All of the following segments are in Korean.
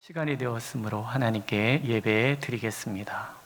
시간이 되었으므로 하나님께 예배 드리겠습니다.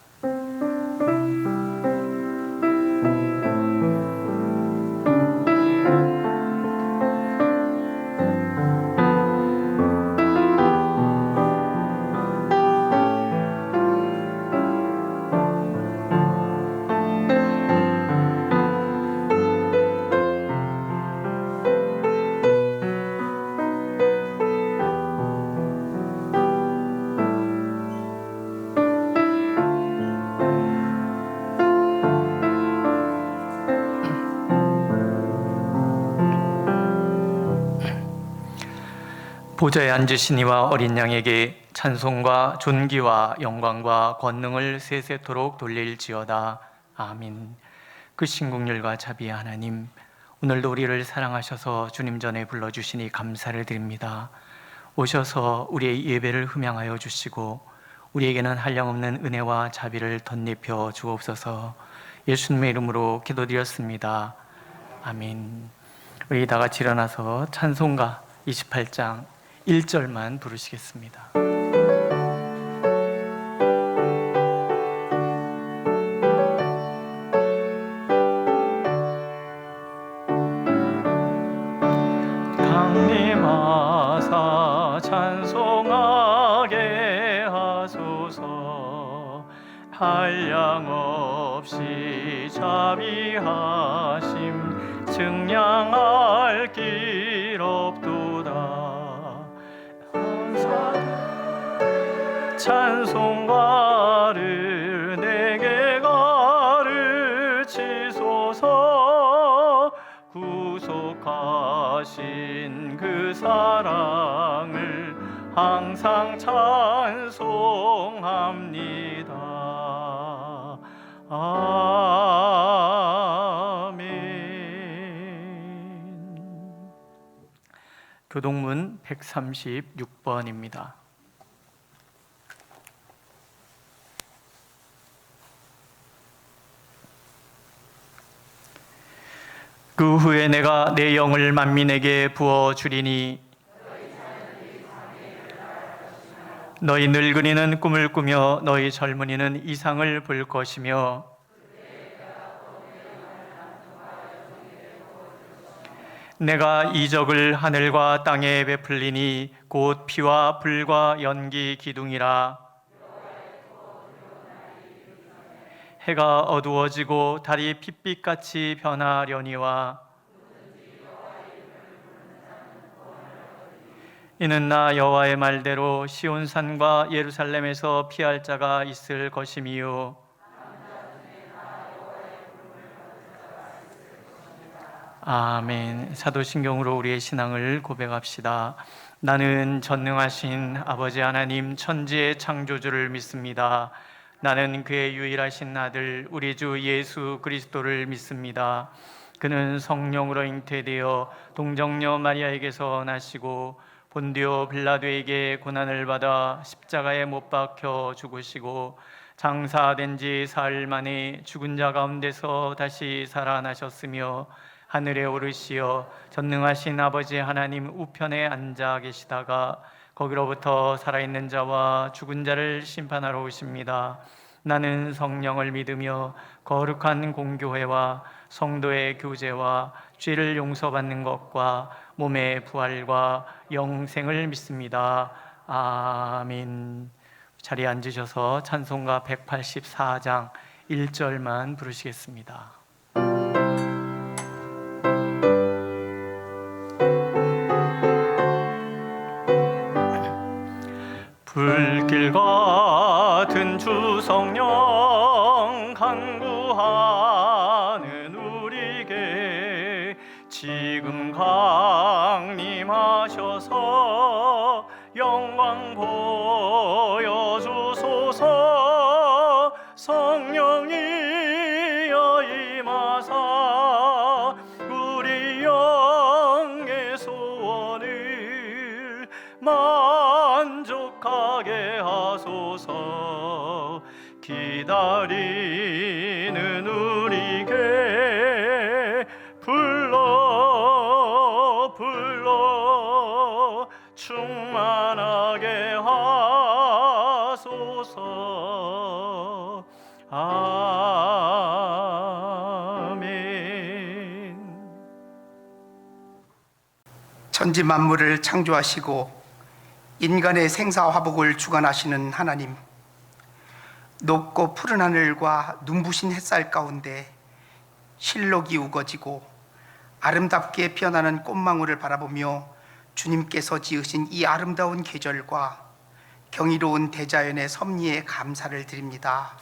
보좌에 앉으신 이와 어린 양에게 찬송과 존귀와 영광과 권능을 세세토록 돌릴지어다. 아멘. 그 신국률과 자비의 하나님, 오늘도 우리를 사랑하셔서 주님 전에 불러주시니 감사를 드립니다. 오셔서 우리의 예배를 흠양하여 주시고 우리에게는 한량없는 은혜와 자비를 덧입혀 주옵소서. 예수님의 이름으로 기도드렸습니다. 아멘. 우리 다 같이 일어나서 찬송가 28장 1절만 부르시겠습니다. 강림하사 찬송하게 하소서. 한량없이 자비하심 증량할 길 없도다. 찬송가를 내게 가르치소서. 구속하신 그 사랑을 항상 찬송합니다. 아멘. 교동문 136번입니다. 그 후에 내가 내 영을 만민에게 부어주리니 너희 늙은이는 꿈을 꾸며 너희 젊은이는 이상을 볼 것이며 내가 이적을 하늘과 땅에 베풀리니 곧 피와 불과 연기 기둥이라. 해가 어두워지고 달이 핏빛같이 변하려니와 이는 나 여호와의 말대로 시온산과 예루살렘에서 피할 자가 있을 것임이요 아멘. 사도신경으로 우리의 신앙을 고백합시다. 나는 전능하신 아버지 하나님 천지의 창조주를 믿습니다. 나는 그의 유일하신 아들 우리 주 예수 그리스도를 믿습니다. 그는 성령으로 잉태되어 동정녀 마리아에게서 나시고 본디오 빌라도에게 고난을 받아 십자가에 못 박혀 죽으시고 장사된 지 사흘 만에 죽은 자 가운데서 다시 살아나셨으며 하늘에 오르시어 전능하신 아버지 하나님 우편에 앉아 계시다가 거기로부터 살아있는 자와 죽은 자를 심판하러 오십니다. 나는 성령을 믿으며 거룩한 공교회와 성도의 교제와 죄를 용서받는 것과 몸의 부활과 영생을 믿습니다. 아멘. 자리에 앉으셔서 찬송가 184장 1절만 부르시겠습니다. 불길 같은 주 성령 간구하는 우리에게 지금 강림하셔서 영광 보여주소서. 성령이여 임하사 우리 영의 소원을 만족하게 하소서. 기다리는 우리에게 불러 천지 만물을 창조하시고 인간의 생사화복을 주관하시는 하나님, 높고 푸른 하늘과 눈부신 햇살 가운데 실록이 우거지고 아름답게 피어나는 꽃망울을 바라보며 주님께서 지으신 이 아름다운 계절과 경이로운 대자연의 섭리에 감사를 드립니다.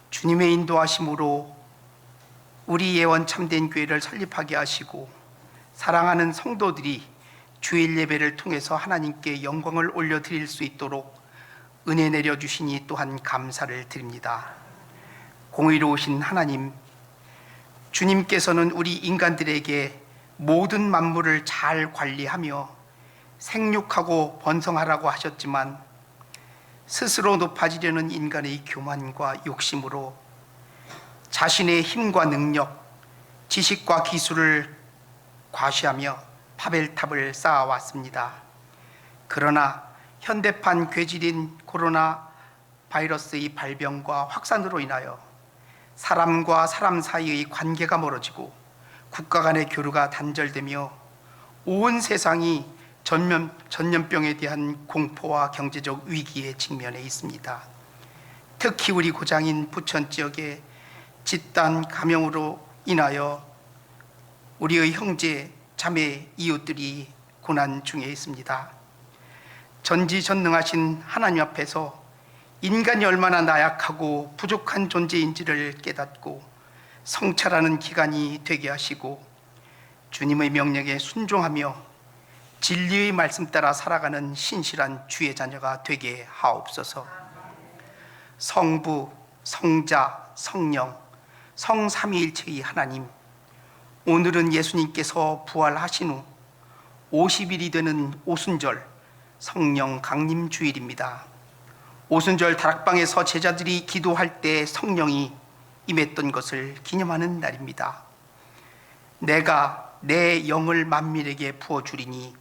주님의 인도하심으로 우리 예원 참된 교회를 설립하게 하시고 사랑하는 성도들이 주일 예배를 통해서 하나님께 영광을 올려드릴 수 있도록 은혜 내려주시니 또한 감사를 드립니다. 공의로우신 하나님, 주님께서는 우리 인간들에게 모든 만물을 잘 관리하며 생육하고 번성하라고 하셨지만 스스로 높아지려는 인간의 교만과 욕심으로 자신의 힘과 능력, 지식과 기술을 과시하며 바벨탑을 쌓아왔습니다. 그러나 현대판 괴질인 코로나 바이러스의 발병과 확산으로 인하여 사람과 사람 사이의 관계가 멀어지고 국가 간의 교류가 단절되며 온 세상이 전염병에 대한 공포와 경제적 위기에 직면해 있습니다. 특히 우리 고장인 부천 지역의 집단 감염으로 인하여 우리의 형제, 자매, 이웃들이 고난 중에 있습니다. 전지전능하신 하나님 앞에서 인간이 얼마나 나약하고 부족한 존재인지를 깨닫고 성찰하는 기간이 되게 하시고 주님의 명령에 순종하며 진리의 말씀 따라 살아가는 신실한 주의 자녀가 되게 하옵소서. 성부, 성자, 성령, 성삼위일체의 하나님, 오늘은 예수님께서 부활하신 후 50일이 되는 오순절 성령 강림 주일입니다. 오순절 다락방에서 제자들이 기도할 때 성령이 임했던 것을 기념하는 날입니다. 내가 내 영을 만민에게 부어주리니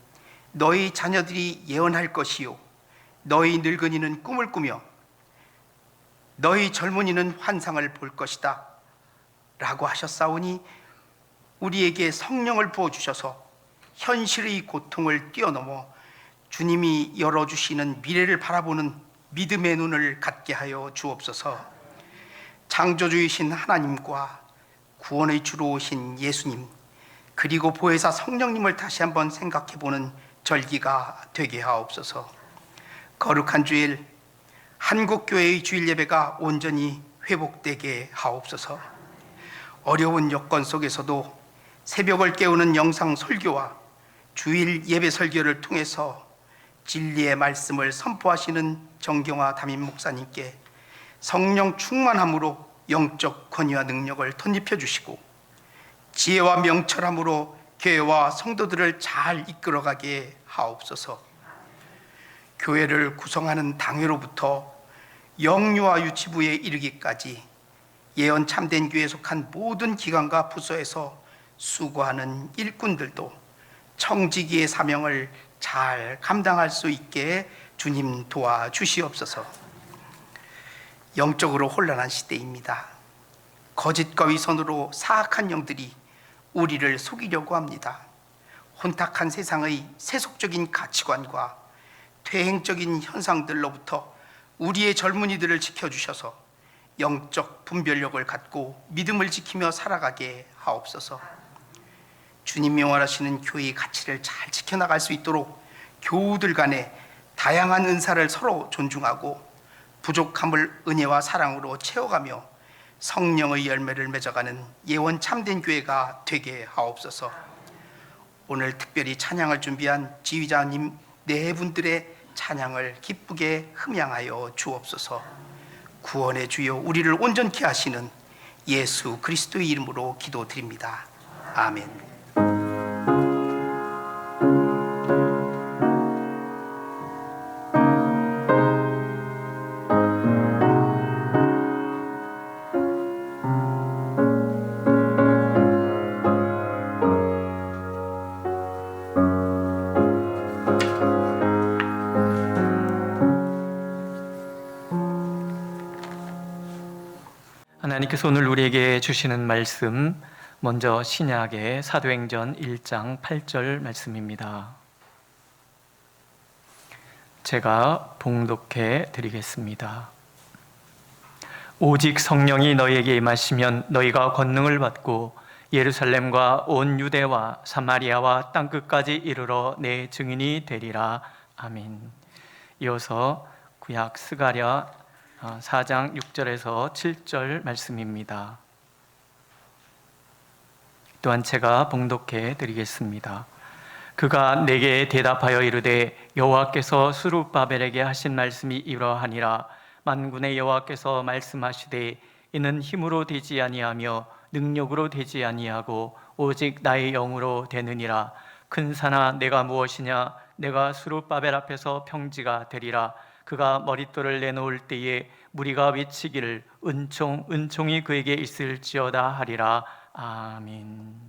너희 자녀들이 예언할 것이요 너희 늙은이는 꿈을 꾸며 너희 젊은이는 환상을 볼 것이다 라고 하셨사오니 우리에게 성령을 부어주셔서 현실의 고통을 뛰어넘어 주님이 열어주시는 미래를 바라보는 믿음의 눈을 갖게 하여 주옵소서. 창조주이신 하나님과 구원의 주로 오신 예수님, 그리고 보혜사 성령님을 다시 한번 생각해보는 절기가 되게 하옵소서. 거룩한 주일, 한국교회의 주일 예배가 온전히 회복되게 하옵소서. 어려운 여건 속에서도 새벽을 깨우는 영상 설교와 주일 예배 설교를 통해서 진리의 말씀을 선포하시는 정경화 담임 목사님께 성령 충만함으로 영적 권위와 능력을 덧입혀 주시고 지혜와 명철함으로 교회와 성도들을 잘 이끌어가게 하옵소서. 교회를 구성하는 당회로부터 영유아 유치부에 이르기까지 예언 참된 교회에 속한 모든 기관과 부서에서 수고하는 일꾼들도 청지기의 사명을 잘 감당할 수 있게 주님 도와주시옵소서. 영적으로 혼란한 시대입니다. 거짓과 위선으로 사악한 영들이 우리를 속이려고 합니다. 혼탁한 세상의 세속적인 가치관과 퇴행적인 현상들로부터 우리의 젊은이들을 지켜주셔서 영적 분별력을 갖고 믿음을 지키며 살아가게 하옵소서. 주님이 원하시는 교회의 가치를 잘 지켜나갈 수 있도록 교우들 간에 다양한 은사를 서로 존중하고 부족함을 은혜와 사랑으로 채워가며 성령의 열매를 맺어가는 예원 참된 교회가 되게 하옵소서. 오늘 특별히 찬양을 준비한 지휘자님 네 분들의 찬양을 기쁘게 흠양하여 주옵소서. 구원의 주여 우리를 온전케 하시는 예수 그리스도의 이름으로 기도드립니다. 아멘. 하나님께서 오늘 우리에게 주시는 말씀 먼저 신약의 사도행전 1장 8절 말씀입니다. 제가 봉독해 드리겠습니다. 오직 성령이 너희에게 임하시면 너희가 권능을 받고 예루살렘과 온 유대와 사마리아와 땅끝까지 이르러 내 증인이 되리라. 아멘. 이어서 구약 스가랴 4장 6절에서 7절 말씀입니다. 또한 제가 봉독해 드리겠습니다. 그가 내게 대답하여 이르되 여호와께서 스룹바벨에게 하신 말씀이 이러하니라. 만군의 여호와께서 말씀하시되 이는 힘으로 되지 아니하며 능력으로 되지 아니하고 오직 나의 영으로 되느니라. 큰 산아 내가 무엇이냐? 내가 스룹바벨 앞에서 평지가 되리라. 그가 머릿돌을 내놓을 때에 무리가 외치기를 은총이 그에게 있을지어다 하리라. 아멘.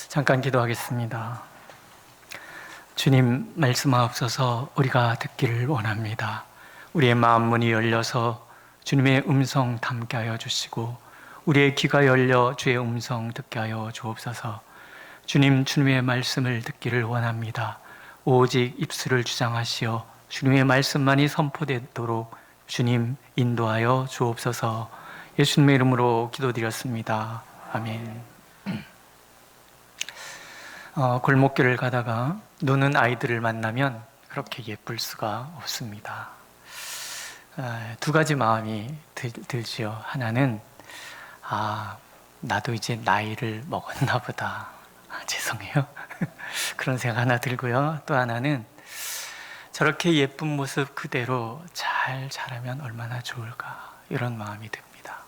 잠깐 기도하겠습니다. 주님, 말씀하옵소서. 우리가 듣기를 원합니다. 우리의 마음 문이 열려서 주님의 음성 담게 하여 주시고 우리의 귀가 열려 주의 음성 듣게 하여 주옵소서. 주님의 말씀을 듣기를 원합니다. 오직 입술을 주장하시어 주님의 말씀만이 선포되도록 주님 인도하여 주옵소서. 예수님의 이름으로 기도드렸습니다. 아멘. 골목길을 가다가 노는 아이들을 만나면 그렇게 예쁠 수가 없습니다. 두 가지 마음이 들지요. 하나는 나도 이제 나이를 먹었나 보다. 죄송해요. 그런 생각 하나 들고요. 또 하나는 저렇게 예쁜 모습 그대로 잘 자라면 얼마나 좋을까, 이런 마음이 듭니다.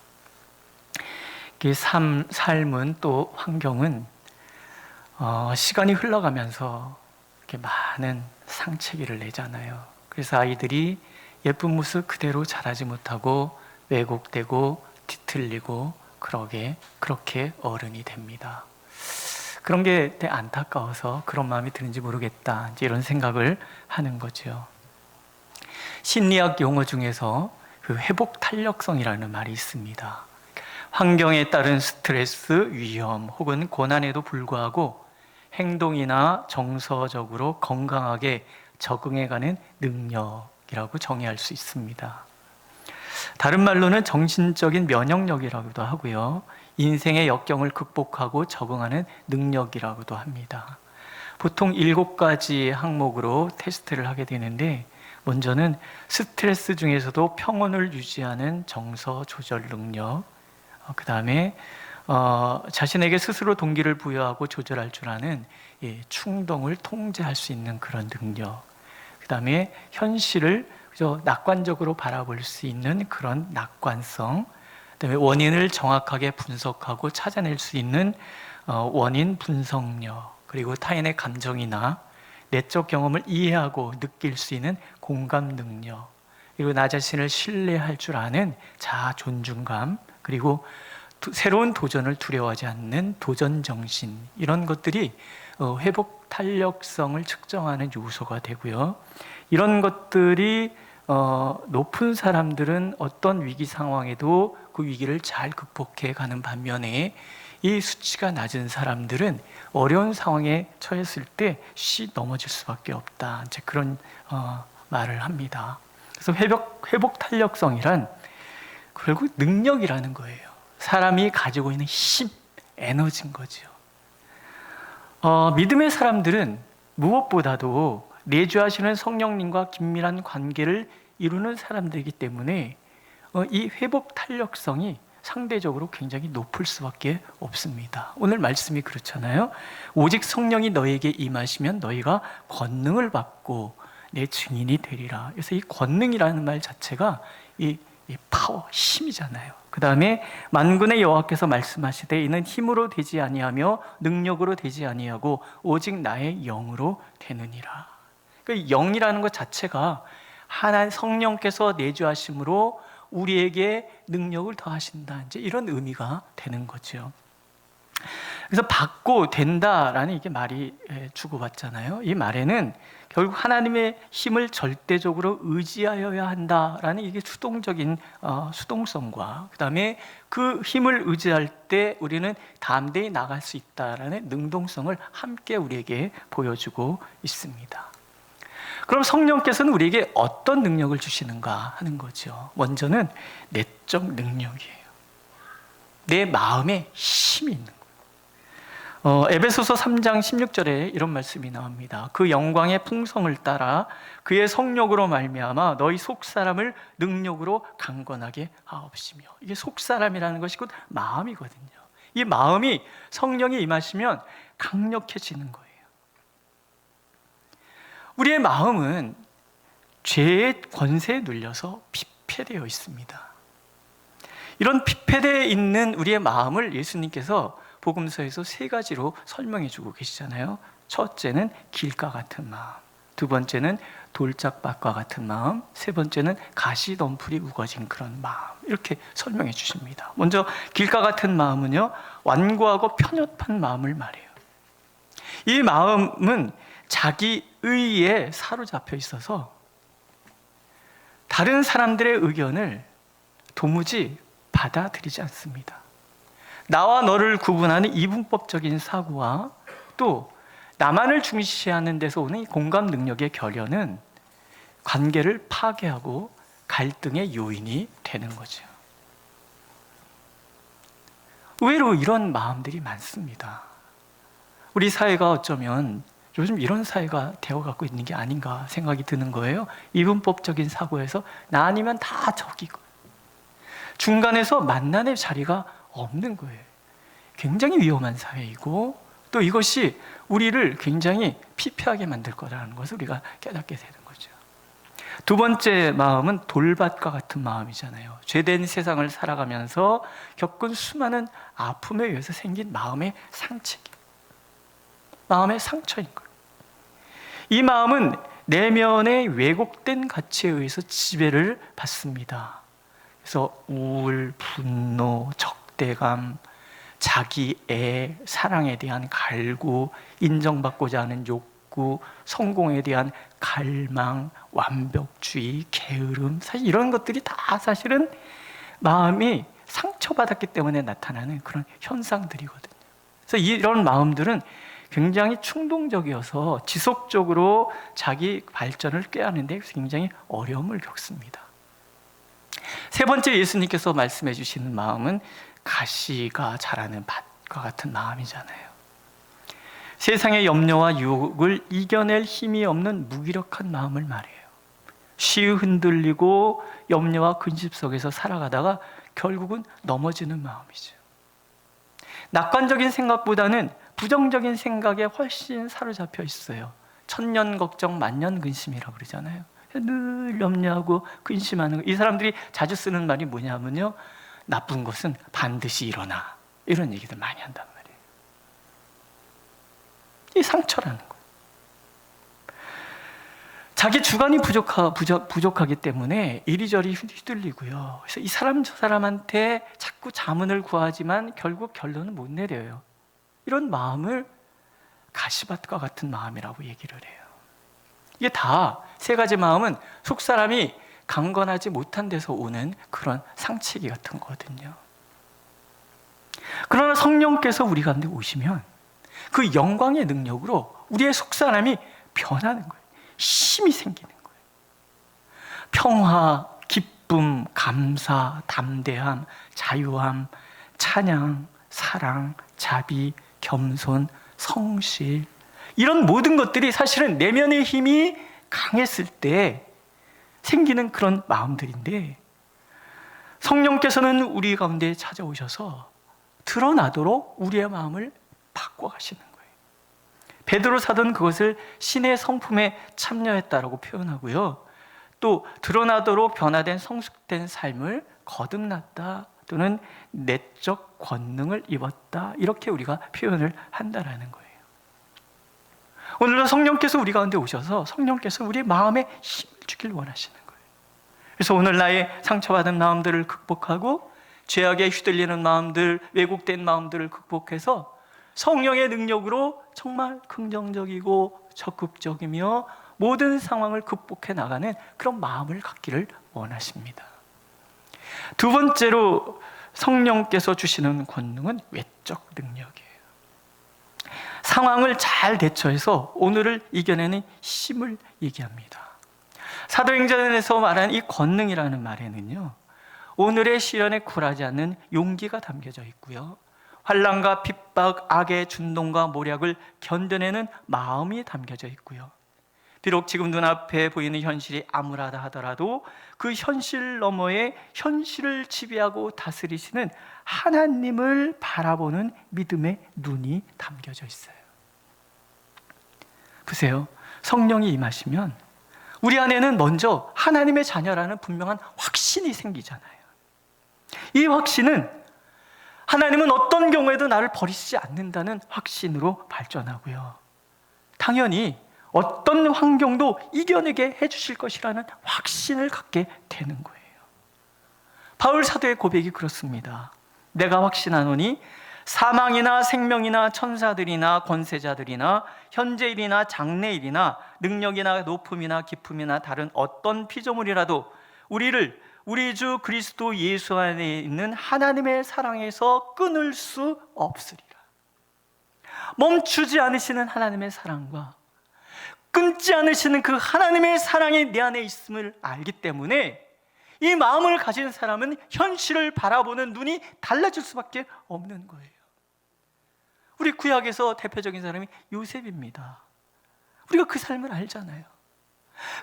삶은 또 환경은 시간이 흘러가면서 이렇게 많은 상체기를 내잖아요. 그래서 아이들이 예쁜 모습 그대로 자라지 못하고 왜곡되고 뒤틀리고 그렇게 어른이 됩니다. 그런 게 되게 안타까워서 그런 마음이 드는지 모르겠다, 이제 이런 생각을 하는 거죠. 심리학 용어 중에서 그 회복 탄력성이라는 말이 있습니다. 환경에 따른 스트레스, 위험 혹은 고난에도 불구하고 행동이나 정서적으로 건강하게 적응해가는 능력이라고 정의할 수 있습니다. 다른 말로는 정신적인 면역력이라고도 하고요, 인생의 역경을 극복하고 적응하는 능력이라고도 합니다. 보통 7가지 항목으로 테스트를 하게 되는데, 먼저는 스트레스 중에서도 평온을 유지하는 정서 조절 능력, 그 다음에 자신에게 스스로 동기를 부여하고 조절할 줄 아는 충동을 통제할 수 있는 그런 능력, 그 다음에 현실을 낙관적으로 바라볼 수 있는 그런 낙관성, 그 다음에 원인을 정확하게 분석하고 찾아낼 수 있는 원인 분석력, 그리고 타인의 감정이나 내적 경험을 이해하고 느낄 수 있는 공감 능력, 그리고 나 자신을 신뢰할 줄 아는 자아 존중감, 그리고 새로운 도전을 두려워하지 않는 도전 정신, 이런 것들이 회복 탄력성을 측정하는 요소가 되고요. 이런 것들이 높은 사람들은 어떤 위기 상황에도 그 위기를 잘 극복해 가는 반면에, 이 수치가 낮은 사람들은 어려운 상황에 처했을 때 넘어질 수밖에 없다, 이제 그런 말을 합니다. 그래서 회복 탄력성이란 결국 능력이라는 거예요. 사람이 가지고 있는 힘, 에너지인 거죠. 믿음의 사람들은 무엇보다도 내주하시는 성령님과 긴밀한 관계를 이루는 사람들이기 때문에 이 회복 탄력성이 상대적으로 굉장히 높을 수밖에 없습니다. 오늘 말씀이 그렇잖아요. 오직 성령이 너에게 임하시면 너희가 권능을 받고 내 증인이 되리라. 그래서 이 권능이라는 말 자체가 이 파워, 힘이잖아요. 그 다음에 만군의 여호와께서 말씀하시되 이는 힘으로 되지 아니하며 능력으로 되지 아니하고 오직 나의 영으로 되느니라. 그 영이라는 것 자체가 하나님 성령께서 내주하심으로 우리에게 능력을 더하신다, 이제 이런 의미가 되는 거죠. 그래서 받고 된다라는 이게 말이 주고받잖아요. 이 말에는 결국 하나님의 힘을 절대적으로 의지하여야 한다라는 이게 수동적인 수동성과, 그 다음에 그 힘을 의지할 때 우리는 담대히 나갈 수 있다라는 능동성을 함께 우리에게 보여주고 있습니다. 그럼 성령께서는 우리에게 어떤 능력을 주시는가 하는 거죠. 먼저는 내적 능력이에요. 내 마음에 힘이 있는 거예요. 에베소서 3장 16절에 이런 말씀이 나옵니다. 그 영광의 풍성을 따라 그의 성령으로 말미암아 너희 속사람을 능력으로 강건하게 하옵시며. 이게 속사람이라는 것이 곧 마음이거든요. 이 마음이 성령이 임하시면 강력해지는 거예요. 우리의 마음은 죄의 권세에 눌려서 피폐되어 있습니다. 이런 피폐되어 있는 우리의 마음을 예수님께서 복음서에서 3가지로 설명해 주고 계시잖아요. 첫째는 길가 같은 마음, 두 번째는 돌짝밭과 같은 마음, 세 번째는 가시덤불이 우거진 그런 마음, 이렇게 설명해 주십니다. 먼저 길가 같은 마음은요, 완고하고 편협한 마음을 말해요. 이 마음은 자기 의에 사로잡혀 있어서 다른 사람들의 의견을 도무지 받아들이지 않습니다. 나와 너를 구분하는 이분법적인 사고와 또 나만을 중시하는 데서 오는 공감 능력의 결여는 관계를 파괴하고 갈등의 요인이 되는 거죠. 의외로 이런 마음들이 많습니다. 우리 사회가 어쩌면 요즘 이런 사회가 되어가고 있는 게 아닌가 생각이 드는 거예요. 이분법적인 사고에서 나 아니면 다 적이고 중간에서 만남의 자리가 없는 거예요. 굉장히 위험한 사회이고 또 이것이 우리를 굉장히 피폐하게 만들 거라는 것을 우리가 깨닫게 되는 거죠. 두 번째 마음은 돌밭과 같은 마음이잖아요. 죄된 세상을 살아가면서 겪은 수많은 아픔에 의해서 생긴 마음의 상처인 거예요. 이 마음은 내면의 왜곡된 가치에 의해서 지배를 받습니다. 그래서 우울, 분노, 적대감, 자기애, 사랑에 대한 갈구, 인정받고자 하는 욕구, 성공에 대한 갈망, 완벽주의, 게으름, 사실 이런 것들이 다 사실은 마음이 상처받았기 때문에 나타나는 그런 현상들이거든요. 그래서 이런 마음들은 굉장히 충동적이어서 지속적으로 자기 발전을 꾀하는데 굉장히 어려움을 겪습니다. 세 번째, 예수님께서 말씀해 주시는 마음은 가시가 자라는 밭과 같은 마음이잖아요. 세상의 염려와 유혹을 이겨낼 힘이 없는 무기력한 마음을 말해요. 쉬이 흔들리고 염려와 근심 속에서 살아가다가 결국은 넘어지는 마음이죠. 낙관적인 생각보다는 부정적인 생각에 훨씬 사로잡혀 있어요. 천년 걱정 만년 근심이라고 그러잖아요. 늘 염려하고 근심하는 거. 이 사람들이 자주 쓰는 말이 뭐냐면요, 나쁜 것은 반드시 일어나, 이런 얘기들 많이 한단 말이에요. 이 상처라는 거예요. 자기 주관이 부족하기 때문에 이리저리 휘둘리고요. 그래서 이 사람 저 사람한테 자꾸 자문을 구하지만 결국 결론은 못 내려요. 이런 마음을 가시밭과 같은 마음이라고 얘기를 해요. 이게 다 세 가지 마음은 속 사람이 강건하지 못한 데서 오는 그런 상처기 같은 거거든요. 그러나 성령께서 우리 가운데 오시면 그 영광의 능력으로 우리의 속 사람이 변하는 거예요. 힘이 생기는 거예요. 평화, 기쁨, 감사, 담대함, 자유함, 찬양, 사랑, 자비, 겸손, 성실, 이런 모든 것들이 사실은 내면의 힘이 강했을 때 생기는 그런 마음들인데, 성령께서는 우리 가운데 찾아오셔서 드러나도록 우리의 마음을 바꿔가시는 거예요. 베드로 사도는 그것을 신의 성품에 참여했다라고 표현하고요, 또 드러나도록 변화된 성숙된 삶을 거듭났다 또는 내적 권능을 입었다, 이렇게 우리가 표현을 한다라는 거예요. 오늘도 성령께서 우리 가운데 오셔서 성령께서 우리의 마음에 힘을 주길 원하시는 거예요. 그래서 오늘 나의 상처받은 마음들을 극복하고 죄악에 휘둘리는 마음들, 왜곡된 마음들을 극복해서 성령의 능력으로 정말 긍정적이고 적극적이며 모든 상황을 극복해 나가는 그런 마음을 갖기를 원하십니다. 두 번째로 성령께서 주시는 권능은 외적 능력이에요. 상황을 잘 대처해서 오늘을 이겨내는 힘을 얘기합니다. 사도행전에서 말하는 이 권능이라는 말에는요, 오늘의 시련에 굴하지 않는 용기가 담겨져 있고요, 환난과 핍박, 악의 준동과 모략을 견뎌내는 마음이 담겨져 있고요, 비록 지금 눈앞에 보이는 현실이 암울하다 하더라도 그 현실 너머에 현실을 지배하고 다스리시는 하나님을 바라보는 믿음의 눈이 담겨져 있어요. 보세요. 성령이 임하시면 우리 안에는 먼저 하나님의 자녀라는 분명한 확신이 생기잖아요. 이 확신은 하나님은 어떤 경우에도 나를 버리시지 않는다는 확신으로 발전하고요, 당연히 어떤 환경도 이겨내게 해주실 것이라는 확신을 갖게 되는 거예요. 바울 사도의 고백이 그렇습니다. 내가 확신하노니 사망이나 생명이나 천사들이나 권세자들이나 현재일이나 장래일이나 능력이나 높음이나 깊음이나 다른 어떤 피조물이라도 우리를 우리 주 그리스도 예수 안에 있는 하나님의 사랑에서 끊을 수 없으리라. 멈추지 않으시는 하나님의 사랑과 끊지 않으시는 그 하나님의 사랑이 내 안에 있음을 알기 때문에 이 마음을 가진 사람은 현실을 바라보는 눈이 달라질 수밖에 없는 거예요. 우리 구약에서 대표적인 사람이 요셉입니다. 우리가 그 삶을 알잖아요.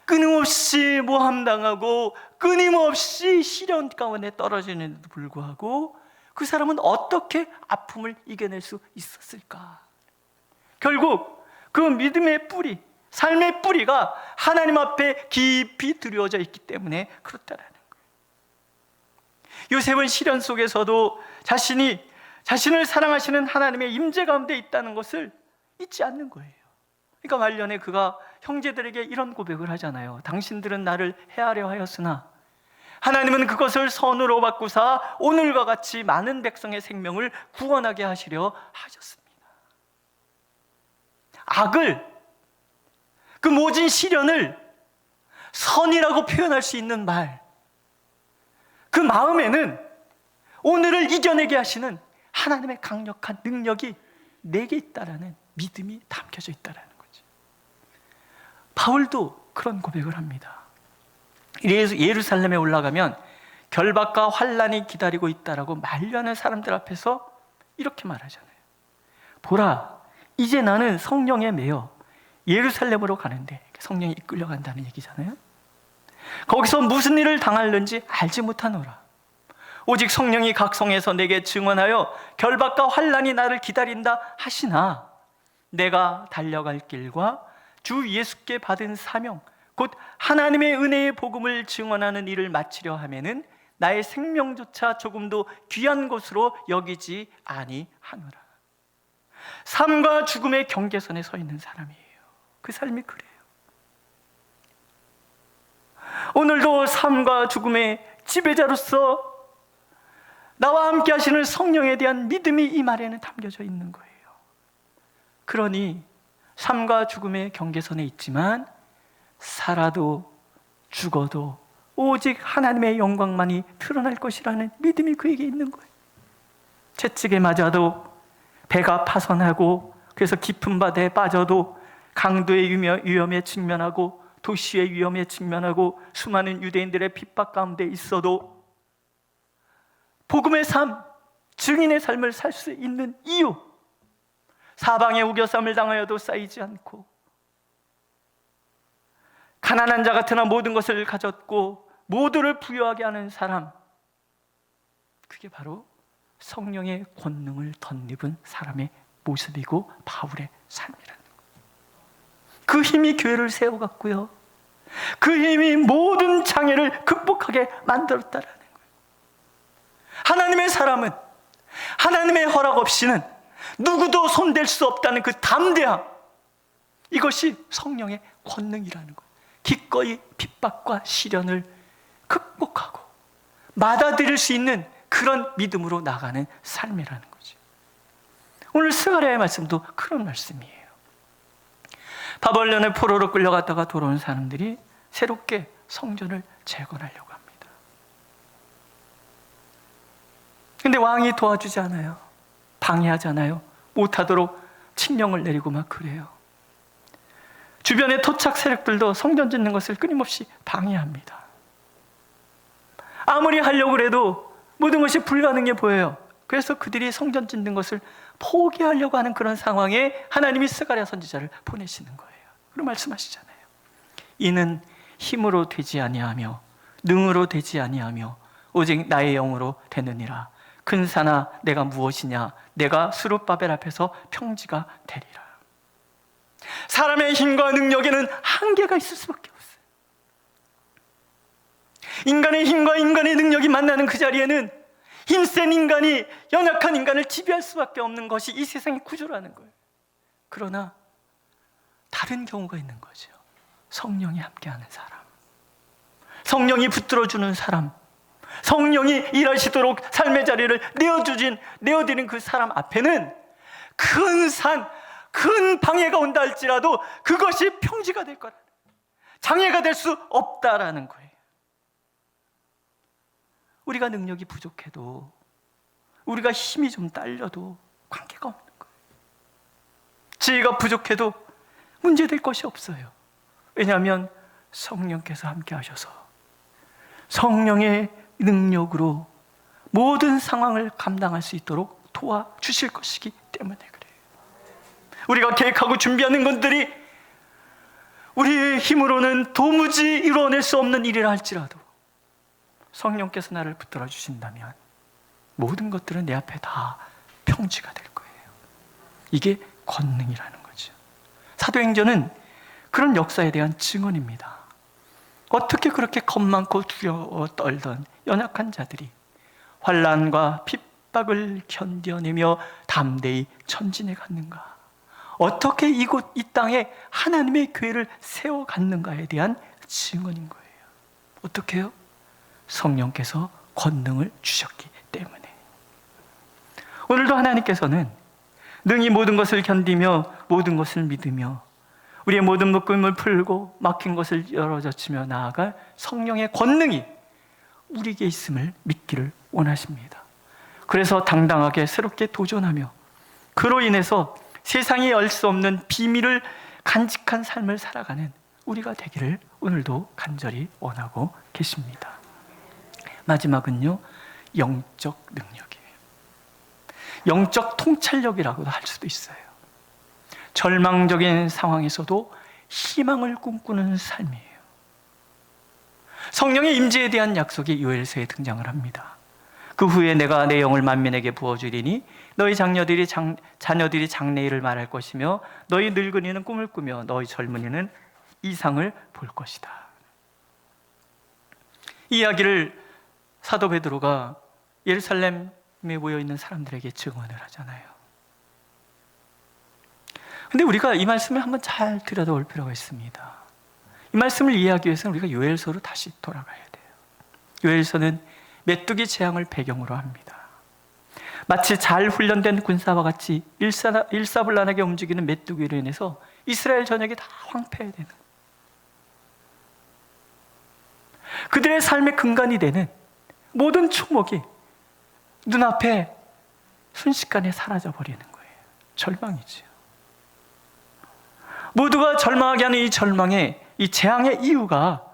끊임없이 모함당하고 끊임없이 시련 가운데 떨어지는데도 불구하고 그 사람은 어떻게 아픔을 이겨낼 수 있었을까? 결국 그 믿음의 뿌리, 삶의 뿌리가 하나님 앞에 깊이 들여져 있기 때문에 그렇다라는 거예요. 요셉은 시련 속에서도 자신을 사랑하시는 하나님의 임재 가운데 있다는 것을 잊지 않는 거예요. 그러니까 말년에 그가 형제들에게 이런 고백을 하잖아요. 당신들은 나를 해하려 하였으나 하나님은 그것을 선으로 바꾸사 오늘과 같이 많은 백성의 생명을 구원하게 하시려 하셨습니다. 악을, 그 모진 시련을 선이라고 표현할 수 있는 말, 그 마음에는 오늘을 이겨내게 하시는 하나님의 강력한 능력이 내게 있다라는 믿음이 담겨져 있다라는 거죠. 바울도 그런 고백을 합니다. 예루살렘에 올라가면 결박과 환란이 기다리고 있다라고 만류하는 사람들 앞에서 이렇게 말하잖아요. 보라, 이제 나는 성령에 매여 예루살렘으로 가는데, 성령이 이끌려간다는 얘기잖아요. 거기서 무슨 일을 당할는지 알지 못하노라. 오직 성령이 각 성에서 내게 증언하여 결박과 환란이 나를 기다린다 하시나 내가 달려갈 길과 주 예수께 받은 사명, 곧 하나님의 은혜의 복음을 증언하는 일을 마치려 하면은 나의 생명조차 조금도 귀한 것으로 여기지 아니하노라. 삶과 죽음의 경계선에 서 있는 사람이에요. 그 삶이 그래요. 오늘도 삶과 죽음의 지배자로서 나와 함께 하시는 성령에 대한 믿음이 이 말에는 담겨져 있는 거예요. 그러니 삶과 죽음의 경계선에 있지만 살아도 죽어도 오직 하나님의 영광만이 드러날 것이라는 믿음이 그에게 있는 거예요. 채찍에 맞아도, 배가 파손하고 그래서 깊은 바다에 빠져도, 강도의 위험에 직면하고 도시의 위험에 직면하고 수많은 유대인들의 핍박 가운데 있어도 복음의 삶, 증인의 삶을 살 수 있는 이유, 사방에 우겨쌈을 당하여도 쌓이지 않고 가난한 자 같으나 모든 것을 가졌고 모두를 부유하게 하는 사람, 그게 바로 성령의 권능을 덧입은 사람의 모습이고 바울의 삶이라는 거예요. 그 힘이 교회를 세워갔고요, 그 힘이 모든 장애를 극복하게 만들었다라는 거예요. 하나님의 사람은 하나님의 허락 없이는 누구도 손댈 수 없다는 그 담대함, 이것이 성령의 권능이라는 거예요. 기꺼이 핍박과 시련을 극복하고 받아들일 수 있는 그런 믿음으로 나가는 삶이라는 거죠. 오늘 스가랴의 말씀도 그런 말씀이에요. 바벨론의 포로로 끌려갔다가 돌아온 사람들이 새롭게 성전을 재건하려고 합니다. 근데 왕이 도와주지 않아요. 방해하잖아요. 못하도록 칙령을 내리고 막 그래요. 주변의 토착 세력들도 성전 짓는 것을 끊임없이 방해합니다. 아무리 하려고 해도 모든 것이 불가능해 보여요. 그래서 그들이 성전 짓는 것을 포기하려고 하는 그런 상황에 하나님이 스가랴 선지자를 보내시는 거예요. 그리고 말씀하시잖아요. 이는 힘으로 되지 아니하며 능으로 되지 아니하며 오직 나의 영으로 되느니라. 큰 산아 내가 무엇이냐, 내가 스룹바벨 앞에서 평지가 되리라. 사람의 힘과 능력에는 한계가 있을 수밖에 없어요. 인간의 힘과 인간의 능력이 만나는 그 자리에는 힘센 인간이 연약한 인간을 지배할 수밖에 없는 것이 이 세상의 구조라는 거예요. 그러나 다른 경우가 있는 거죠. 성령이 함께하는 사람, 성령이 붙들어주는 사람, 성령이 일하시도록 삶의 자리를 내어드린 그 사람 앞에는 큰 산, 큰 방해가 온다 할지라도 그것이 평지가 될 거라, 장애가 될 수 없다라는 거예요. 우리가 능력이 부족해도, 우리가 힘이 좀 딸려도 관계가 없는 거예요. 지혜가 부족해도 문제될 것이 없어요. 왜냐하면 성령께서 함께 하셔서 성령의 능력으로 모든 상황을 감당할 수 있도록 도와주실 것이기 때문에 그래요. 우리가 계획하고 준비하는 것들이 우리의 힘으로는 도무지 이루어낼 수 없는 일이라 할지라도 성령께서 나를 붙들어 주신다면 모든 것들은 내 앞에 다 평지가 될 거예요. 이게 권능이라는 거죠. 사도행전은 그런 역사에 대한 증언입니다. 어떻게 그렇게 겁 많고 두려워 떨던 연약한 자들이 환난과 핍박을 견뎌내며 담대히 전진해 갔는가? 어떻게 이 땅에 하나님의 교회를 세워갔는가에 대한 증언인 거예요. 어떻게 해요? 성령께서 권능을 주셨기 때문에. 오늘도 하나님께서는 능히 모든 것을 견디며 모든 것을 믿으며 우리의 모든 묶음을 풀고 막힌 것을 열어젖히며 나아갈 성령의 권능이 우리에게 있음을 믿기를 원하십니다. 그래서 당당하게 새롭게 도전하며 그로 인해서 세상이 알 수 없는 비밀을 간직한 삶을 살아가는 우리가 되기를 오늘도 간절히 원하고 계십니다. 마지막은요, 영적 능력이에요. 영적 통찰력이라고도 할 수도 있어요. 절망적인 상황에서도 희망을 꿈꾸는 삶이에요. 성령의 임재에 대한 약속이 요엘서에 등장을 합니다. 그 후에 내가 내 영을 만민에게 부어주리니 너희 자녀들이 장래일을 말할 것이며 너희 늙은이는 꿈을 꾸며 너희 젊은이는 이상을 볼 것이다. 이 이야기를 사도 베드로가 예루살렘에 모여있는 사람들에게 증언을 하잖아요. 근데 우리가 이 말씀을 한번 잘 들여다볼 필요가 있습니다. 이 말씀을 이해하기 위해서는 우리가 요엘서로 다시 돌아가야 돼요. 요엘서는 메뚜기 재앙을 배경으로 합니다. 마치 잘 훈련된 군사와 같이 일사불란하게 움직이는 메뚜기로 인해서 이스라엘 전역이 다 황폐해되는, 그들의 삶의 근간이 되는 모든 축목이 눈앞에 순식간에 사라져버리는 거예요. 절망이죠. 모두가 절망하게 하는 이 절망의, 이 재앙의 이유가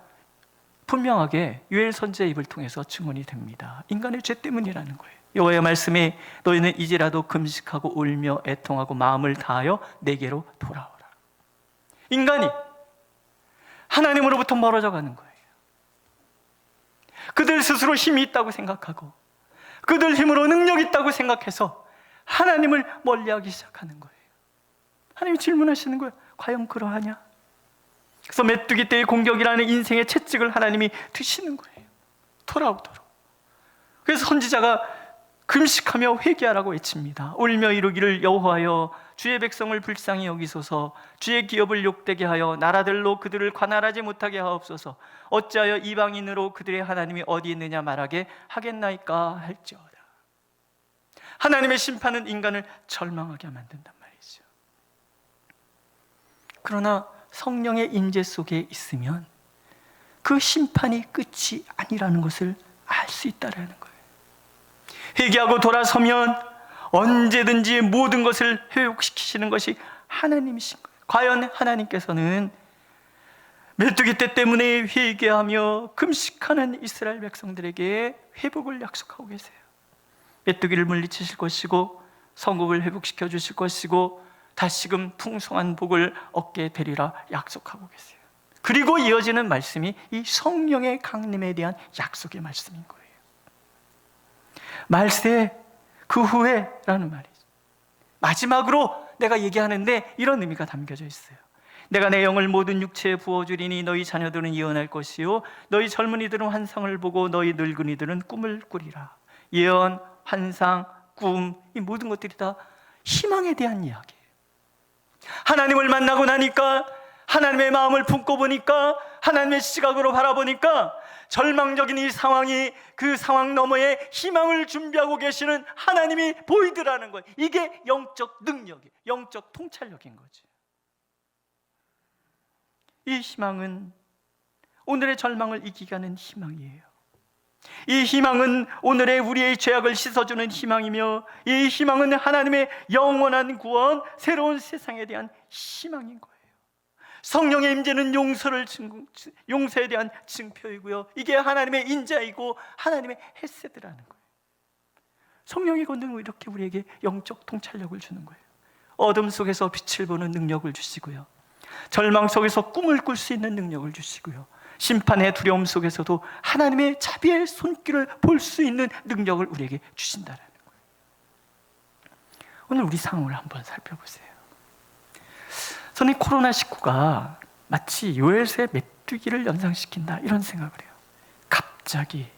분명하게 요엘 선지자의 입을 통해서 증언이 됩니다. 인간의 죄 때문이라는 거예요. 여호와의 말씀에 너희는 이제라도 금식하고 울며 애통하고 마음을 다하여 내게로 돌아오라. 인간이 하나님으로부터 멀어져 가는 거예요. 그들 스스로 힘이 있다고 생각하고 그들 힘으로 능력이 있다고 생각해서 하나님을 멀리하기 시작하는 거예요. 하나님이 질문하시는 거예요. 과연 그러하냐? 그래서 메뚜기 떼의 공격이라는 인생의 채찍을 하나님이 드시는 거예요. 돌아오도록. 그래서 선지자가 금식하며 회개하라고 외칩니다. 울며 이루기를 여호와여 주의 백성을 불쌍히 여기소서, 주의 기업을 욕되게 하여 나라들로 그들을 관할하지 못하게 하옵소서. 어찌하여 이방인으로 그들의 하나님이 어디 있느냐 말하게 하겠나이까 할지어다. 하나님의 심판은 인간을 절망하게 만든단 말이죠. 그러나 성령의 임재 속에 있으면 그 심판이 끝이 아니라는 것을 알 수 있다는 거예요. 회개하고 돌아서면 언제든지 모든 것을 회복시키시는 것이 하나님이신 거예요. 과연 하나님께서는 메뚜기 떼 때문에 회개하며 금식하는 이스라엘 백성들에게 회복을 약속하고 계세요. 메뚜기를 물리치실 것이고 성국을 회복시켜 주실 것이고 다시금 풍성한 복을 얻게 되리라 약속하고 계세요. 그리고 이어지는 말씀이 이 성령의 강림에 대한 약속의 말씀인 거예요. 말세 그 후에라는 말이죠. 마지막으로 내가 얘기하는데 이런 의미가 담겨져 있어요. 내가 내 영을 모든 육체에 부어주리니 너희 자녀들은 예언할 것이요 너희 젊은이들은 환상을 보고 너희 늙은이들은 꿈을 꾸리라. 예언, 환상, 꿈, 이 모든 것들이 다 희망에 대한 이야기예요. 하나님을 만나고 나니까, 하나님의 마음을 품고 보니까, 하나님의 시각으로 바라보니까 절망적인 이 상황이, 그 상황 너머에 희망을 준비하고 계시는 하나님이 보이더라는 거예요. 이게 영적 능력이에요. 영적 통찰력인 거죠. 이 희망은 오늘의 절망을 이기게 하는 희망이에요. 이 희망은 오늘의 우리의 죄악을 씻어주는 희망이며, 이 희망은 하나님의 영원한 구원, 새로운 세상에 대한 희망인 거예요. 성령의 임재는 용서에 대한 증표이고요, 이게 하나님의 인자이고 하나님의 헤세드라는 거예요. 성령의 권능은 이렇게 우리에게 영적 통찰력을 주는 거예요. 어둠 속에서 빛을 보는 능력을 주시고요, 절망 속에서 꿈을 꿀 수 있는 능력을 주시고요, 심판의 두려움 속에서도 하나님의 자비의 손길을 볼 수 있는 능력을 우리에게 주신다는 거예요. 오늘 우리 상황을 한번 살펴보세요. 저는 코로나19가 마치 요엘서의 메뚜기를 연상시킨다, 이런 생각을 해요. 갑자기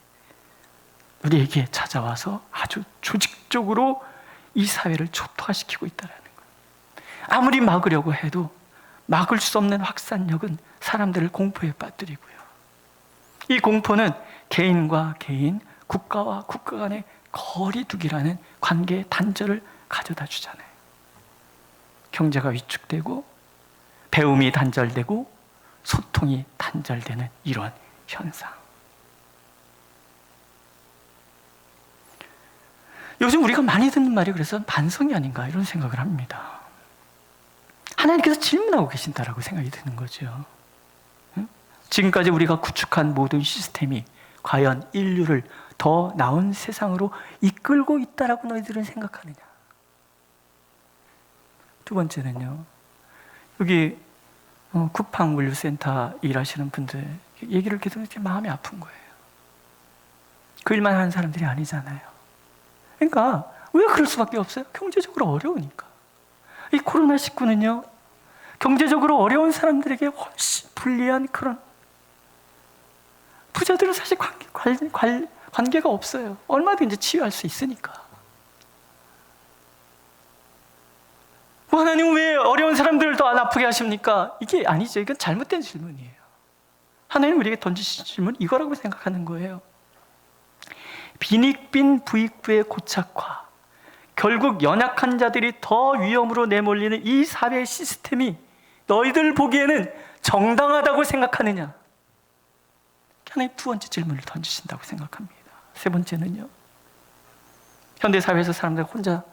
우리에게 찾아와서 아주 조직적으로 이 사회를 초토화시키고 있다는 거예요. 아무리 막으려고 해도 막을 수 없는 확산력은 사람들을 공포에 빠뜨리고요. 이 공포는 개인과 개인, 국가와 국가 간의 거리두기라는 관계의 단절을 가져다 주잖아요. 경제가 위축되고 배움이 단절되고 소통이 단절되는 이런 현상. 요즘 우리가 많이 듣는 말이 그래서 반성이 아닌가 이런 생각을 합니다. 하나님께서 질문하고 계신다라고 생각이 드는 거죠. 지금까지 우리가 구축한 모든 시스템이 과연 인류를 더 나은 세상으로 이끌고 있다라고 너희들은 생각하느냐? 두 번째는요, 여기 쿠팡물류센터 일하시는 분들 얘기를 계속 이렇게 마음이 아픈 거예요. 그 일만 하는 사람들이 아니잖아요. 그러니까 왜 그럴 수밖에 없어요? 경제적으로 어려우니까. 이 코로나19는요, 경제적으로 어려운 사람들에게 훨씬 불리한 그런, 부자들은 사실 관계가 없어요. 얼마든지 치유할 수 있으니까. 하나님 왜 어려운 사람들을 더 안 아프게 하십니까? 이게 아니죠. 이건 잘못된 질문이에요. 하나님 우리에게 던지신 질문 이거라고 생각하는 거예요. 빈익빈 부익부의 고착화, 결국 연약한 자들이 더 위험으로 내몰리는 이 사회 시스템이 너희들 보기에는 정당하다고 생각하느냐? 하나님 두 번째 질문을 던지신다고 생각합니다. 세 번째는요, 현대사회에서 사람들이 혼자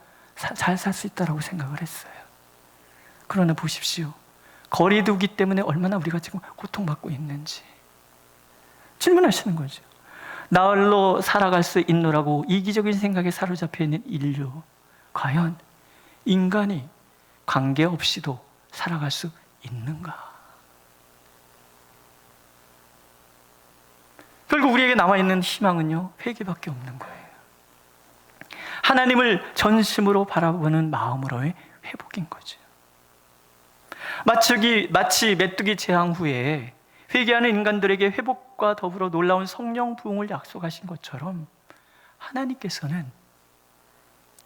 잘 살 수 있다고 생각을 했어요. 그러나 보십시오. 거리두기 때문에 얼마나 우리가 지금 고통받고 있는지 질문하시는 거죠. 나홀로 살아갈 수 있노라고 이기적인 생각에 사로잡혀 있는 인류, 과연 인간이 관계 없이도 살아갈 수 있는가? 결국 우리에게 남아있는 희망은요, 회개밖에 없는 거예요. 하나님을 전심으로 바라보는 마음으로의 회복인 거죠. 마치 메뚜기 재앙 후에 회개하는 인간들에게 회복과 더불어 놀라운 성령 부흥을 약속하신 것처럼 하나님께서는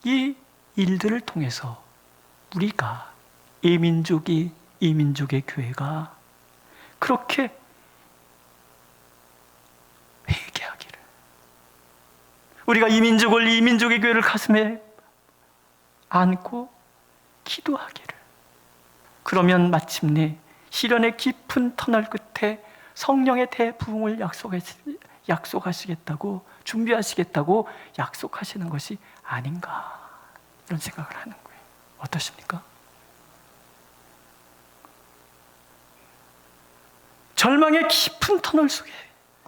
이 일들을 통해서 우리가, 이 민족의 교회가 그렇게 회개하기를, 우리가 이 민족의 교회를 가슴에 안고 기도하기를, 그러면 마침내 시련의 깊은 터널 끝에 성령의 대부흥을 약속하시겠다고, 준비하시겠다고 약속하시는 것이 아닌가, 이런 생각을 하는 거예요. 어떠십니까? 절망의 깊은 터널 속에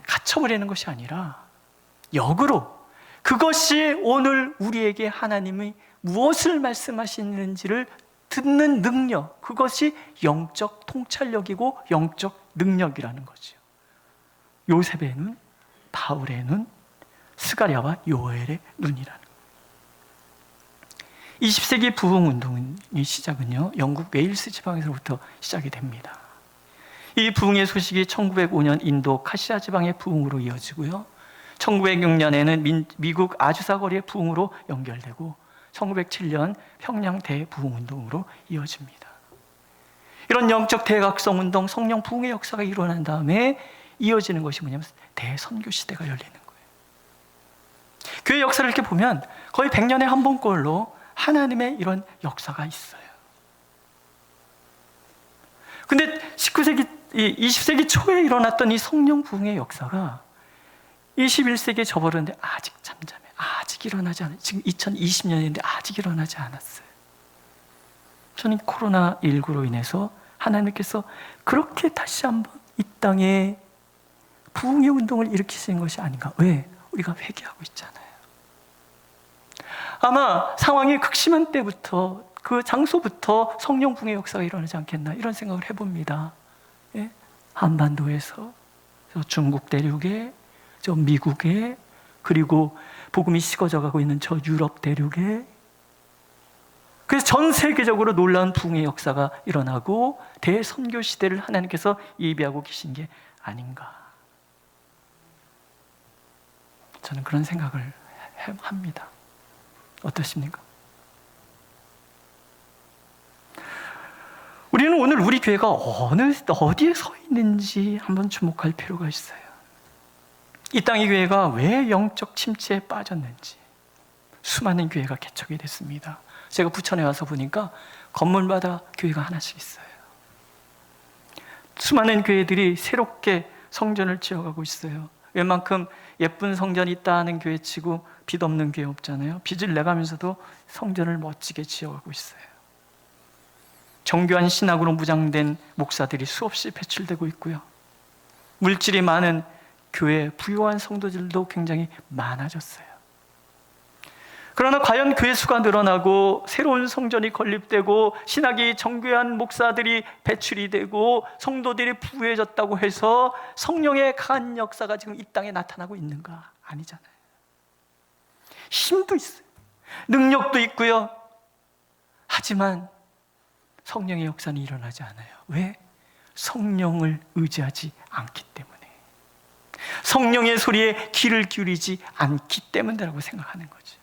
갇혀버리는 것이 아니라 역으로 그것이 오늘 우리에게 하나님이 무엇을 말씀하시는지를 듣는 능력, 그것이 영적 통찰력이고 영적 능력이라는 거죠. 요셉의 눈, 바울의 눈, 스가랴와 요엘의 눈이라는 거예요. 20세기 부흥운동의 시작은요, 영국 웨일스 지방에서부터 시작이 됩니다. 이 부흥의 소식이 1905년 인도 카시아 지방의 부흥으로 이어지고요, 1906년에는 미국 아주사거리의 부흥으로 연결되고 1907년 평양 대부흥운동으로 이어집니다. 이런 영적 대각성 운동, 성령 부흥의 역사가 일어난 다음에 이어지는 것이 뭐냐면 대선교 시대가 열리는 거예요. 교회 역사를 이렇게 보면 거의 100년에 한 번꼴로 하나님의 이런 역사가 있어요. 근데 20세기 초에 일어났던 이 성령 부흥의 역사가 21세기에 접어들었는데 아직 잠잠해. 아직 일어나지 않아요. 지금 2020년인데 아직 일어나지 않았어요. 저는 코로나19로 인해서 하나님께서 그렇게 다시 한번 이 땅에 부흥의 운동을 일으키시는 것이 아닌가. 왜? 우리가 회개하고 있잖아요. 아마 상황이 극심한 때부터, 그 장소부터 성령 부흥의 역사가 일어나지 않겠나, 이런 생각을 해봅니다. 예? 한반도에서, 저 중국 대륙에, 저 미국에, 그리고 복음이 식어져 가고 있는 저 유럽 대륙에, 그래서 전 세계적으로 놀라운 부흥의 역사가 일어나고 대선교 시대를 하나님께서 예비하고 계신 게 아닌가, 저는 그런 생각을 합니다. 어떠십니까? 우리는 오늘 우리 교회가 어디에 서 있는지 한번 주목할 필요가 있어요. 이 땅의 교회가 왜 영적 침체에 빠졌는지. 수많은 교회가 개척이 됐습니다. 제가 부천에 와서 보니까 건물마다 교회가 하나씩 있어요. 수많은 교회들이 새롭게 성전을 지어가고 있어요. 웬만큼 예쁜 성전이 있다 하는 교회 치고 빚 없는 교회 없잖아요. 빚을 내가면서도 성전을 멋지게 지어가고 있어요. 정교한 신학으로 무장된 목사들이 수없이 배출되고 있고요. 물질이 많은 교회, 부유한 성도들도 굉장히 많아졌어요. 그러나 과연 교회 수가 늘어나고 새로운 성전이 건립되고 신학이 정교한 목사들이 배출이 되고 성도들이 부유해졌다고 해서 성령의 강한 역사가 지금 이 땅에 나타나고 있는가? 아니잖아요. 힘도 있어요. 능력도 있고요. 하지만 성령의 역사는 일어나지 않아요. 왜? 성령을 의지하지 않기 때문에. 성령의 소리에 귀를 기울이지 않기 때문이라고 생각하는 거죠.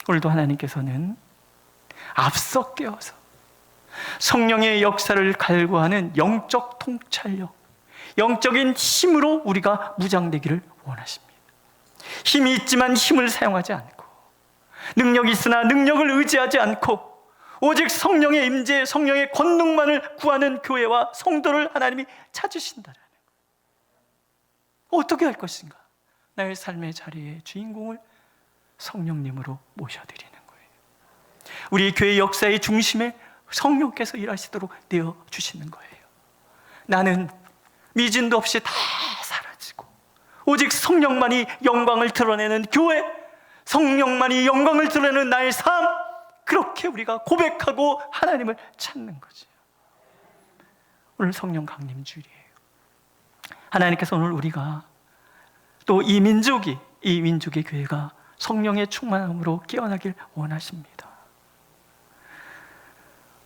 오늘도 하나님께서는 앞서 깨어서 성령의 역사를 갈구하는 영적 통찰력, 영적인 힘으로 우리가 무장되기를 원하십니다. 힘이 있지만 힘을 사용하지 않고, 능력이 있으나 능력을 의지하지 않고 오직 성령의 임재, 성령의 권능만을 구하는 교회와 성도를 하나님이 찾으신다라는 거예요. 어떻게 할 것인가? 나의 삶의 자리의 주인공을 성령님으로 모셔드리는 거예요. 우리 교회 역사의 중심에 성령께서 일하시도록 내어주시는 거예요. 나는 미진도 없이 다 사라지고 오직 성령만이 영광을 드러내는 교회, 성령만이 영광을 드러내는 나의 삶, 그렇게 우리가 고백하고 하나님을 찾는 거죠. 오늘 성령 강림 주일이에요. 하나님께서 오늘 우리가 또 이 민족의 교회가 성령의 충만함으로 깨어나길 원하십니다.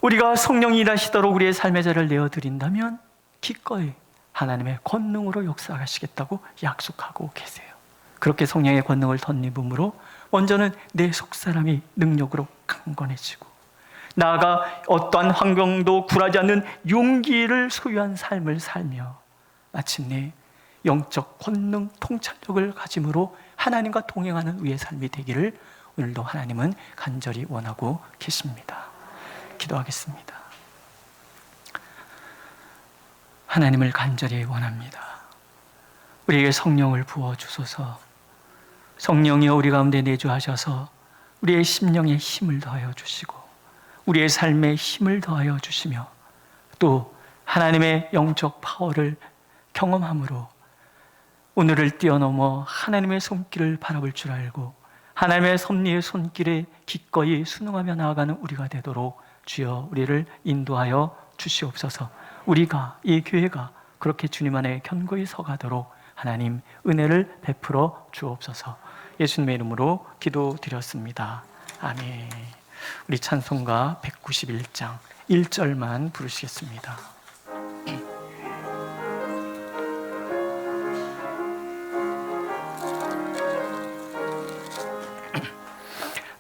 우리가 성령이 일하시도록 우리의 삶의 자리를 내어드린다면 기꺼이 하나님의 권능으로 역사하시겠다고 약속하고 계세요. 그렇게 성령의 권능을 덧입음으로 먼저는 내 속사람이 능력으로 강건해지고, 나아가 어떠한 환경도 굴하지 않는 용기를 소유한 삶을 살며 마침내 영적 권능 통찰력을 가짐으로 하나님과 동행하는 우리의 삶이 되기를 오늘도 하나님은 간절히 원하고 계십니다. 기도하겠습니다. 하나님을 간절히 원합니다. 우리에게 성령을 부어주소서. 성령이여 우리 가운데 내주하셔서 우리의 심령에 힘을 더하여 주시고 우리의 삶에 힘을 더하여 주시며 또 하나님의 영적 파워를 경험함으로 오늘을 뛰어넘어 하나님의 손길을 바라볼 줄 알고 하나님의 섭리의 손길에 기꺼이 순응하며 나아가는 우리가 되도록 주여 우리를 인도하여 주시옵소서. 우리가, 이 교회가 그렇게 주님 안에 견고히 서가도록 하나님 은혜를 베풀어 주옵소서. 예수님의 이름으로 기도드렸습니다. 아멘. 우리 찬송가 191장 1절만 부르시겠습니다.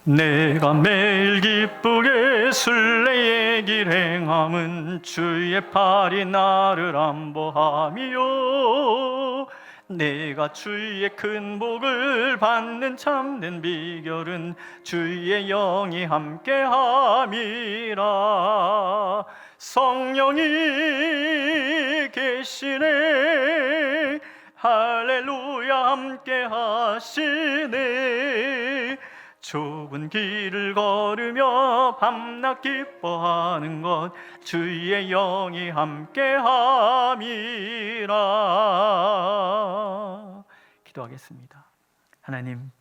내가 매일 기쁘게 순례의 길 행함은 주의 팔이 나를 안보함이요, 내가 주의 큰 복을 받는 참된 비결은 주의 영이 함께함이라. 성령이 계시네, 할렐루야 함께 하시네. 좁은 길을 걸으며 밤낮 기뻐하는 것 주의 영이 함께함이라. 기도하겠습니다. 하나님,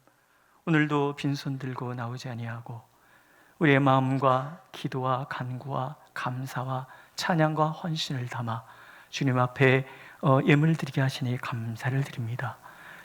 오늘도 빈손 들고 나오지 아니하고 우리의 마음과 기도와 간구와 감사와 찬양과 헌신을 담아 주님 앞에 예물 드리게 하시니 감사를 드립니다.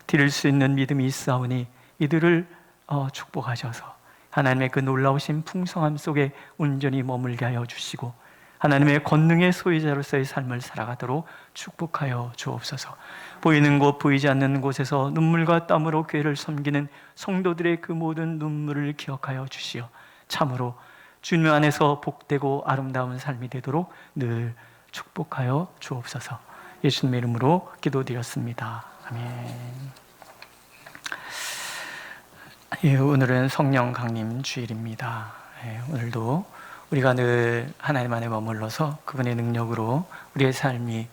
드릴 수 있는 믿음이 있사오니 이들을 축복하셔서 하나님의 그 놀라우신 풍성함 속에 온전히 머물게 하여 주시고 하나님의 권능의 소유자로서의 삶을 살아가도록 축복하여 주옵소서. 보이는 곳 보이지 않는 곳에서 눈물과 땀으로 교회를 섬기는 성도들의 그 모든 눈물을 기억하여 주시어 참으로 주님 안에서 복되고 아름다운 삶이 되도록 늘 축복하여 주옵소서. 예수님의 이름으로 기도드렸습니다. 아멘. 예, 오늘은 성령 강림 주일입니다. 예, 오늘도 우리가 늘 하나님 안에 머물러서 그분의 능력으로 우리의 삶이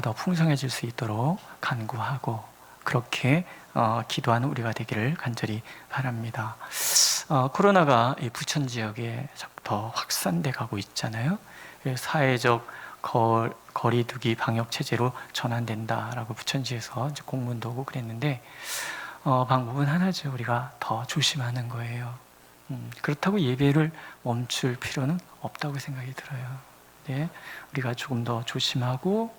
더 풍성해질 수 있도록 간구하고 그렇게 기도하는 우리가 되기를 간절히 바랍니다. 코로나가 이 부천 지역에 더 확산돼 가고 있잖아요. 사회적 거리두기 방역 체제로 전환된다라고 부천지에서 이제 공문도 오고 그랬는데 방법은 하나죠. 우리가 더 조심하는 거예요. 그렇다고 예배를 멈출 필요는 없다고 생각이 들어요. 네, 우리가 조금 더 조심하고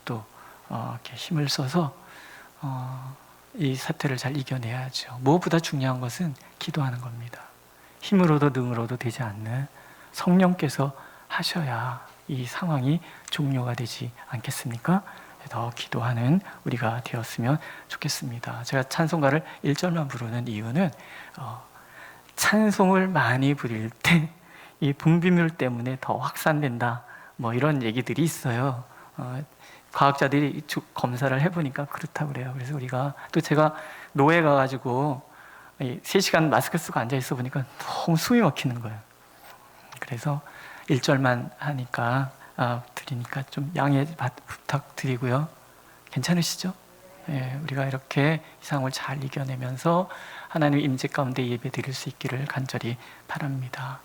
또 이렇게 힘을 써서 이 사태를 잘 이겨내야죠. 무엇보다 중요한 것은 기도하는 겁니다. 힘으로도 능으로도 되지 않는 성령께서 하셔야 이 상황이 종료가 되지 않겠습니까? 더 기도하는 우리가 되었으면 좋겠습니다. 제가 찬송가를 1절만 부르는 이유는 찬송을 많이 부릴 때 이 분비물 때문에 더 확산된다 뭐 이런 얘기들이 있어요. 과학자들이 검사를 해보니까 그렇다고 그래요. 그래서 우리가 또 제가 노예 가가지고 3시간 마스크 쓰고 앉아있어 보니까 너무 숨이 막히는 거예요. 그래서 1절만 하니까 드리니까 좀 양해 부탁드리고요. 괜찮으시죠? 예, 우리가 이렇게 이 상황을 잘 이겨내면서 하나님 임재 가운데 예배 드릴 수 있기를 간절히 바랍니다.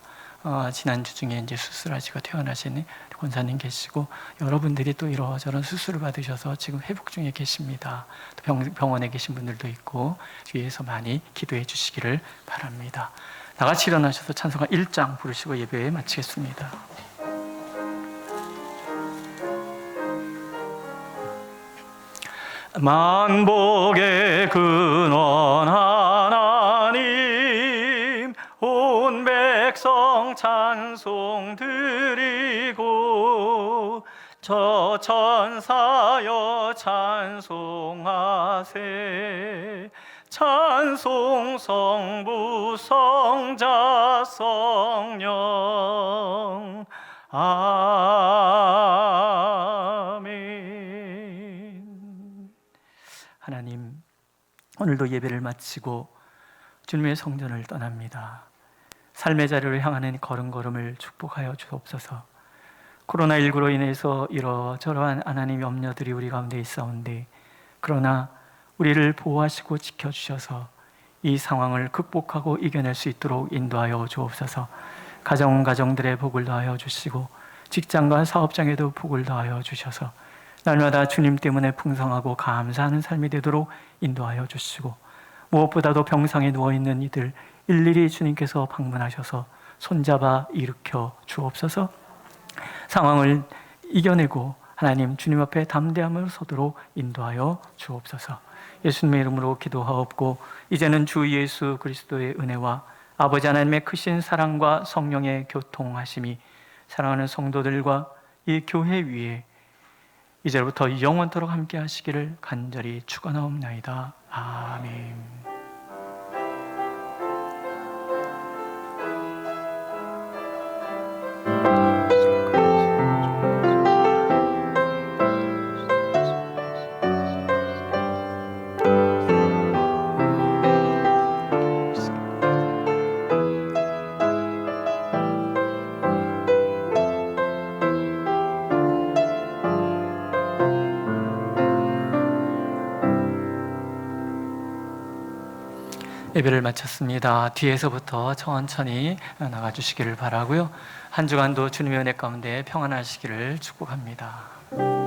지난주 중에 이제 수술하시고 퇴원하신 권사님 계시고 여러분들이 또 이러저런 수술을 받으셔서 지금 회복 중에 계십니다. 또 병원에 계신 분들도 있고 위에서 많이 기도해 주시기를 바랍니다. 다 같이 일어나셔서 찬송가 1장 부르시고 예배 마치겠습니다. 만복의 근원 하나님 온 백성 찬송 드리고 저 천사여 찬송하세 찬송 성부 성자 성령 아멘. 하나님, 오늘도 예배를 마치고 주님의 성전을 떠납니다. 삶의 자리를 향하는 걸음걸음을 축복하여 주옵소서. 코로나19로 인해서 이러저러한 하나님 염려들이 우리 가운데 있사온데 그러나 우리를 보호하시고 지켜주셔서 이 상황을 극복하고 이겨낼 수 있도록 인도하여 주옵소서. 가정들의 복을 더하여 주시고 직장과 사업장에도 복을 더하여 주셔서 날마다 주님 때문에 풍성하고 감사하는 삶이 되도록 인도하여 주시고 무엇보다도 병상에 누워있는 이들 일일이 주님께서 방문하셔서 손잡아 일으켜 주옵소서. 상황을 이겨내고 하나님 주님 앞에 담대함을 서도록 인도하여 주옵소서. 예수님의 이름으로 기도하옵고 이제는 주 예수 그리스도의 은혜와 아버지 하나님의 크신 사랑과 성령의 교통하심이 사랑하는 성도들과 이 교회 위에 이제부터 영원토록 함께 하시기를 간절히 축원하옵나이다. 아멘. 예배를 마쳤습니다. 뒤에서부터 천천히 나가주시기를 바라고요. 한 주간도 주님의 은혜 가운데 평안하시기를 축복합니다.